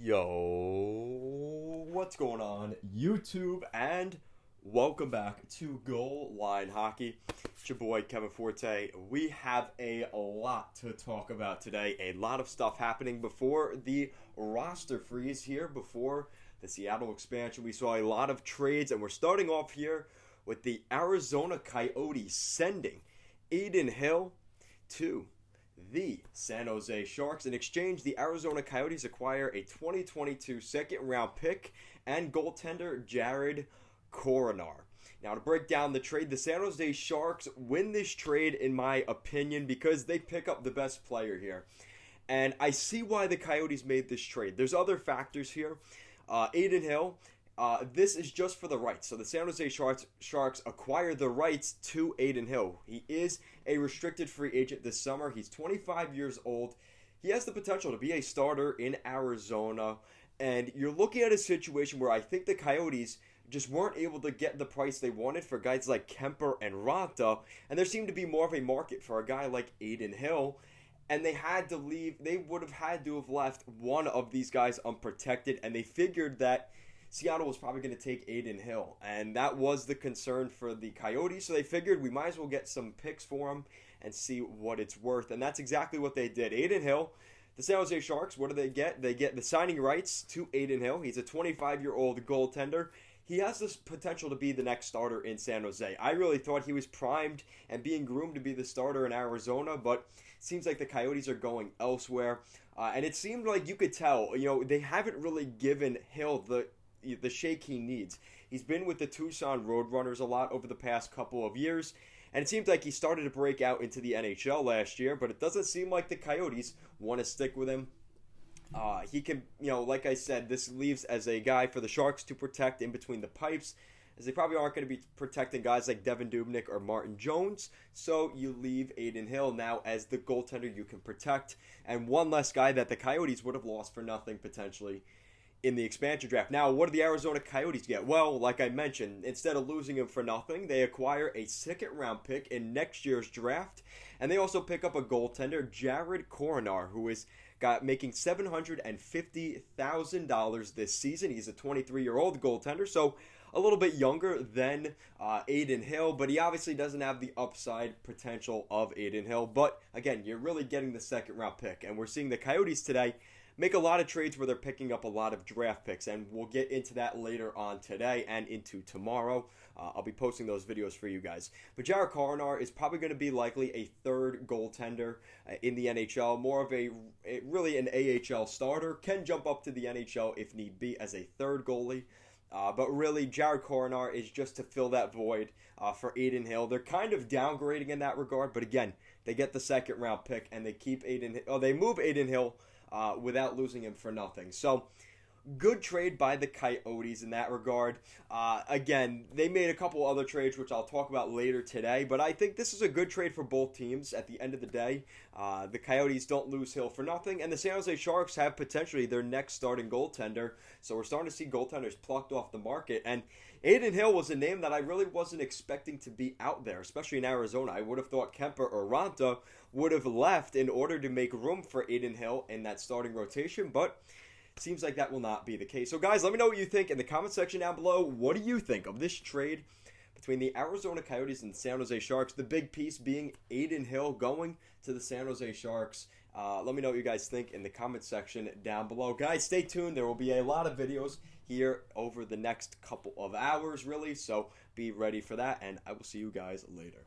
Yo, what's going on, YouTube, and welcome back to Goal Line Hockey. It's your boy Kevin Forte. We have a lot to talk about today. A lot of stuff happening before the roster freeze here, before the Seattle expansion. We saw a lot of trades, and we're starting off here with the Arizona Coyotes sending Adin Hill to the San Jose Sharks. In exchange, the Arizona Coyotes acquire a 2022 second-round pick and goaltender Jared Coronar. Now, to break down the trade, the San Jose Sharks win this trade, in my opinion, because they pick up the best player here. And I see why the Coyotes made this trade. There's other factors here. Adin Hill, this is just for the rights. So the San Jose Sharks acquire the rights to Adin Hill. He is a restricted free agent this summer. He's 25 years old. He has the potential to be a starter in Arizona. And you're looking at a situation where I think the Coyotes just weren't able to get the price they wanted for guys like Kemper and Ranta. And there seemed to be more of a market for a guy like Adin Hill. And they had to leave. They would have had to have left one of these guys unprotected. And they figured that Seattle was probably going to take Adin Hill, and that was the concern for the Coyotes, so they figured we might as well get some picks for him and see what it's worth, and that's exactly what they did. Adin Hill, the San Jose Sharks, what do they get? They get the signing rights to Adin Hill. He's a 25-year-old goaltender. He has this potential to be the next starter in San Jose. I really thought he was primed and being groomed to be the starter in Arizona, but it seems like the Coyotes are going elsewhere, and it seemed like you could tell, they haven't really given Hill the shake he needs. He's been with the Tucson Roadrunners a lot over the past couple of years, and it seems like he started to break out into the NHL last year, but it doesn't seem like the Coyotes want to stick with him. He can, like I said, this leaves as a guy for the Sharks to protect in between the pipes, as they probably aren't going to be protecting guys like Devin Dubnyk or Martin Jones, so you leave Adin Hill now as the goaltender you can protect, and one less guy that the Coyotes would have lost for nothing potentially in the expansion draft. Now, what do the Arizona Coyotes get? Well, like I mentioned, instead of losing him for nothing, they acquire a second-round pick in next year's draft, and they also pick up a goaltender, Jared Coronar, who is making $750,000 this season. He's a 23-year-old goaltender, so a little bit younger than Adin Hill, but he obviously doesn't have the upside potential of Adin Hill. But, again, you're really getting the second-round pick, and we're seeing the Coyotes today make a lot of trades where they're picking up a lot of draft picks, and we'll get into that later on today and into tomorrow. I'll be posting those videos for you guys. But Jared Coronar is probably going to be likely a third goaltender in the NHL, more of really an AHL starter, can jump up to the NHL if need be as a third goalie. But really, Jared Coronar is just to fill that void for Adin Hill. They're kind of downgrading in that regard, but again, they get the second round pick and they keep they move Adin Hill without losing him for nothing. So, good trade by the Coyotes in that regard. Again, they made a couple other trades, which I'll talk about later today, but I think this is a good trade for both teams at the end of the day. The Coyotes don't lose Hill for nothing, and the San Jose Sharks have potentially their next starting goaltender, so we're starting to see goaltenders plucked off the market, and Adin Hill was a name that I really wasn't expecting to be out there, especially in Arizona. I would have thought Kemper or Ranta would have left in order to make room for Adin Hill in that starting rotation, but seems like that will not be the case. So, guys, let me know what you think in the comment section down below. What do you think of this trade between the Arizona Coyotes and San Jose Sharks? The big piece being Adin Hill going to the San Jose Sharks. Let me know what you guys think in the comment section down below. Guys, stay tuned. There will be a lot of videos here over the next couple of hours, really. So be ready for that, and I will see you guys later.